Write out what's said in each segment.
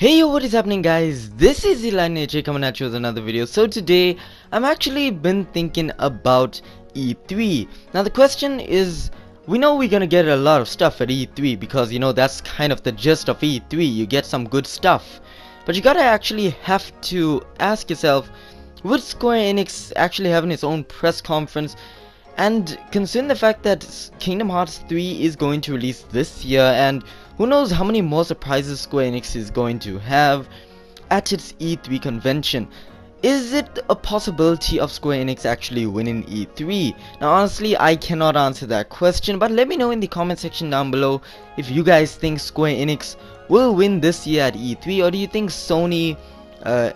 Hey yo, what is happening guys? This is himalnaruto coming at you with another video. So today I'm actually been thinking about E3. Now the question is, we know we're gonna get a lot of stuff at E3 because you know that's kind of the gist of E3. You get some good stuff, but you gotta actually have to ask yourself, would Square Enix actually having its own press conference? And considering the fact that Kingdom Hearts 3 is going to release this year, and who knows how many more surprises Square Enix is going to have at its E3 convention, is it a possibility of Square Enix actually winning E3? Now honestly, I cannot answer that question, but let me know in the comment section down below if you guys think Square Enix will win this year at E3, or do you think Sony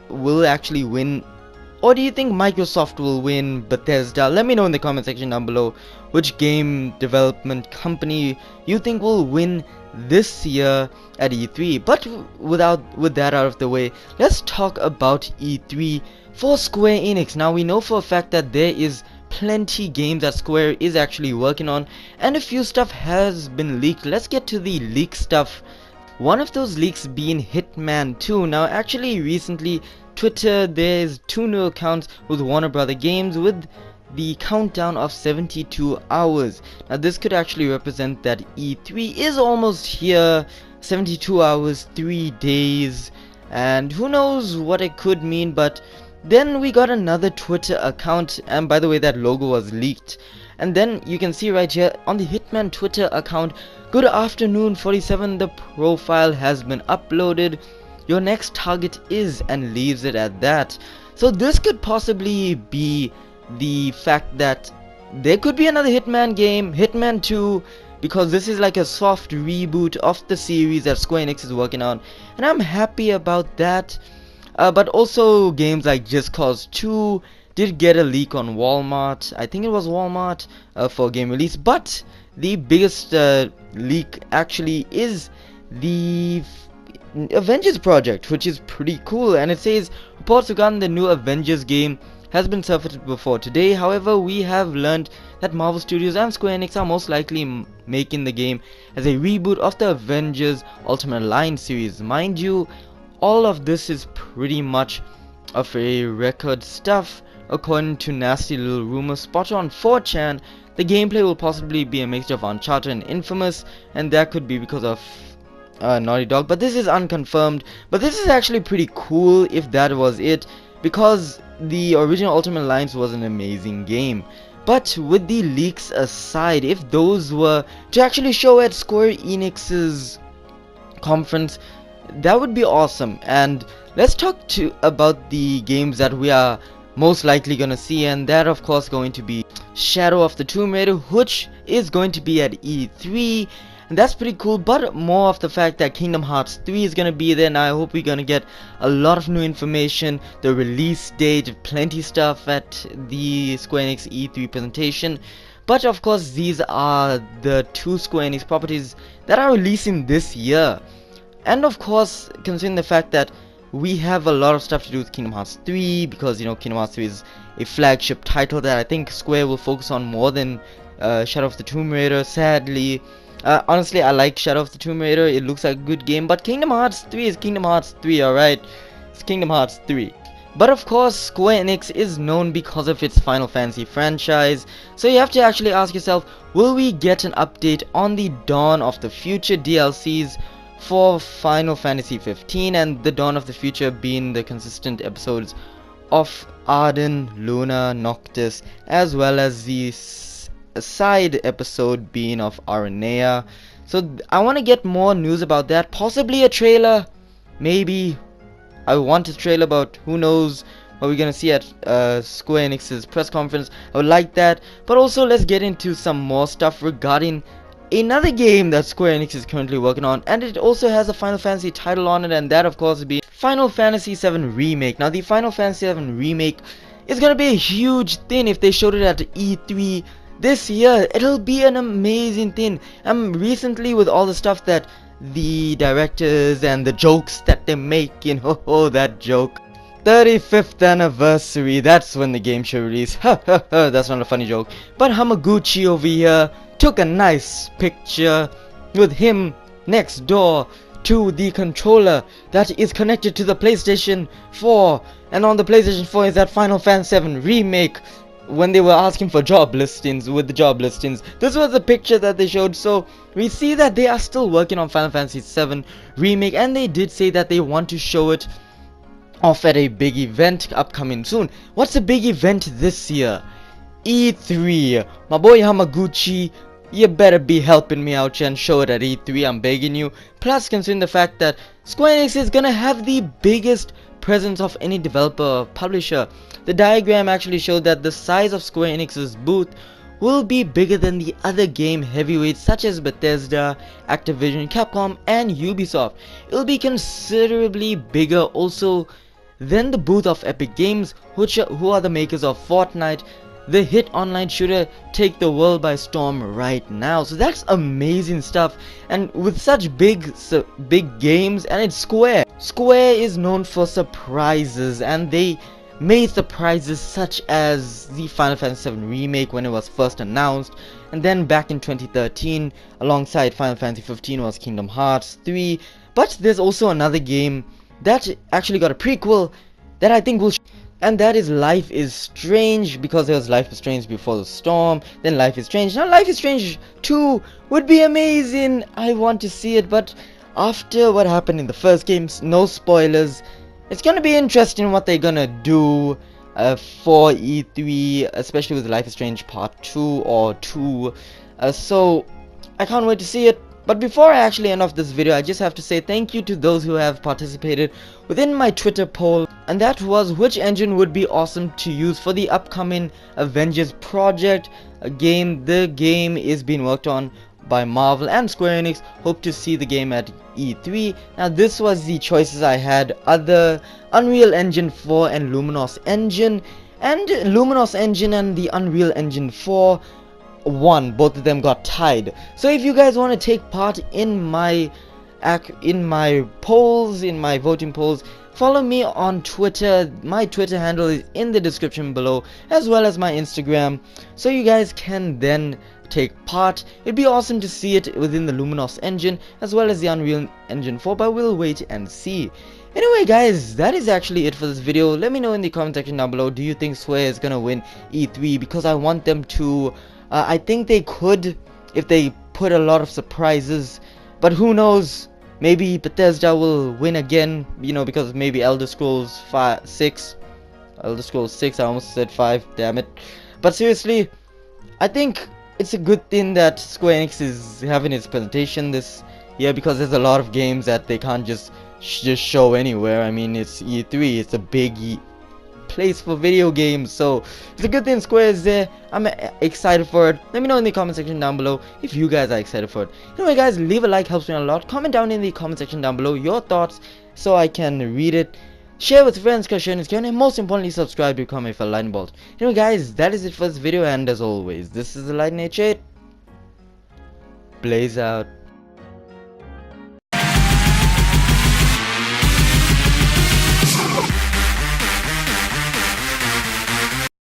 will actually win, or do you think Microsoft will win, Bethesda? Let me know in the comment section down below which game development company you think will win this year at E3. But with that out of the way, let's talk about E3 for Square Enix. Now we know for a fact that there is plenty games that Square is actually working on, and a few stuff has been leaked. Let's get to the leak stuff. One of those leaks being Hitman 2. Now actually recently Twitter, there's two new accounts with Warner Brother Games with the countdown of 72 hours. Now this could actually represent that E3 is almost here. 72 hours, 3 days, and who knows what it could mean. But then we got another Twitter account, and by the way that logo was leaked. And then you can see right here on the Hitman Twitter account, good afternoon 47, the profile has been uploaded. Your next target is, and leaves it at that. So this could possibly be the fact that there could be another Hitman game, Hitman 2, because this is like a soft reboot of the series that Square Enix is working on, and I'm happy about that. But also games like Just Cause 2 did get a leak on Walmart. I think it was Walmart for game release, but the biggest leak actually is the Avengers project, which is pretty cool, and it says reports regarding the new Avengers game has been surfaced before today. However, we have learned that Marvel Studios and Square Enix are most likely making the game as a reboot of the Avengers Ultimate Alliance series. Mind you, all of this is pretty much of a record stuff. According to nasty little rumor spotted on 4chan, the gameplay will possibly be a mixture of Uncharted and Infamous, and that could be because of Naughty Dog, but this is unconfirmed. But this is actually pretty cool if that was it, because the original Ultimate Alliance was an amazing game. But with the leaks aside, if those were to actually show at Square Enix's conference, that would be awesome. And let's talk about the games that we are most likely gonna see, and that of course going to be Shadow of the Tomb Raider, which is going to be at E3. And that's pretty cool, but more of the fact that Kingdom Hearts 3 is gonna be there. Now I hope we're gonna get a lot of new information, the release date, plenty stuff at the Square Enix E3 presentation. But of course these are the two Square Enix properties that are releasing this year. And of course, considering the fact that we have a lot of stuff to do with Kingdom Hearts 3, because you know Kingdom Hearts 3 is a flagship title that I think Square will focus on more than Shadow of the Tomb Raider, sadly. Honestly, I like Shadow of the Tomb Raider. It looks like a good game, but Kingdom Hearts 3 is Kingdom Hearts 3, alright? It's Kingdom Hearts 3. But of course, Square Enix is known because of its Final Fantasy franchise, so you have to actually ask yourself, will we get an update on the Dawn of the Future DLCs for Final Fantasy 15, and the Dawn of the Future being the consistent episodes of Arden, Luna, Noctis, as well as the side episode being of Aranea. So I want to get more news about that, possibly a trailer, maybe. I want a trailer, but who knows what we're gonna see at Square Enix's press conference. I would like that. But also let's get into some more stuff regarding another game that Square Enix is currently working on, and it also has a Final Fantasy title on it, and that of course would be Final Fantasy VII Remake. Now the Final Fantasy VII Remake is gonna be a huge thing if they showed it at E3 this year. It'll be an amazing thing. Recently with all the stuff that the directors and the jokes that they're making, oh that joke, 35th anniversary, that's when the game should release. That's not a funny joke, but Hamaguchi over here took a nice picture with him next door to the controller that is connected to the PlayStation 4, and on the PlayStation 4 is that Final Fantasy VII Remake. When they were asking for job listings, with the job listings, this was the picture that they showed. So we see that they are still working on Final Fantasy VII Remake, and they did say that they want to show it off at a big event upcoming soon. What's a big event this year? E3. My boy Hamaguchi, you better be helping me out here and show it at E3, I'm begging you. Plus, considering the fact that Square Enix is gonna have the biggest presence of any developer or publisher. The diagram actually showed that the size of Square Enix's booth will be bigger than the other game heavyweights such as Bethesda, Activision, Capcom and Ubisoft. It will be considerably bigger also than the booth of Epic Games, who are the makers of Fortnite, the hit online shooter take the world by storm right now. So that's amazing stuff, and with such big games, and it's Square is known for surprises, and they made surprises such as the Final Fantasy VII Remake when it was first announced, and then back in 2013 alongside Final Fantasy 15 was Kingdom Hearts 3. But there's also another game that actually got a prequel that I think will and that is Life is Strange, because there was Life is Strange Before the Storm, then Life is Strange. Now Life is Strange 2 would be amazing. I want to see it, but after what happened in the first games, no spoilers, it's gonna be interesting what they're gonna do for E3, especially with Life is Strange Part 2 or 2. So I can't wait to see it. But before I actually end off this video, I just have to say thank you to those who have participated within my Twitter poll, and that was which engine would be awesome to use for the upcoming Avengers project game. The game is being worked on by Marvel and Square Enix. Hope to see the game at E3. Now this was the choices I had: other Unreal Engine 4 and Luminous Engine, and Luminous Engine and the Unreal Engine 4 won. Both of them got tied. So if you guys want to take part in my polls, in my voting polls, follow me on Twitter. My Twitter handle is in the description below, as well as my Instagram, so you guys can then take part. It'd be awesome to see it within the Luminous Engine as well as the Unreal Engine 4, but we'll wait and see. Anyway guys, that is actually it for this video. Let me know in the comment section down below, do you think Square is gonna win E3? Because I want them to. I think they could if they put a lot of surprises, but who knows, maybe Bethesda will win again, you know, because maybe Elder Scrolls 6, I almost said 5, damn it. But seriously, I think it's a good thing that Square Enix is having its presentation this year, because there's a lot of games that they can't just show anywhere. I mean, it's E3, it's a big place for video games, so it's a good thing Square is there. I'm excited for it. Let me know in the comment section down below if you guys are excited for it. Anyway guys, leave a like, helps me a lot. Comment down in the comment section down below your thoughts so I can read it. Share with friends, cause sharing is caring, and most importantly, subscribe to become a fellow lightning bolt. Anyway guys, that is it for this video, and as always, this is the Lightning H8. Blaze out.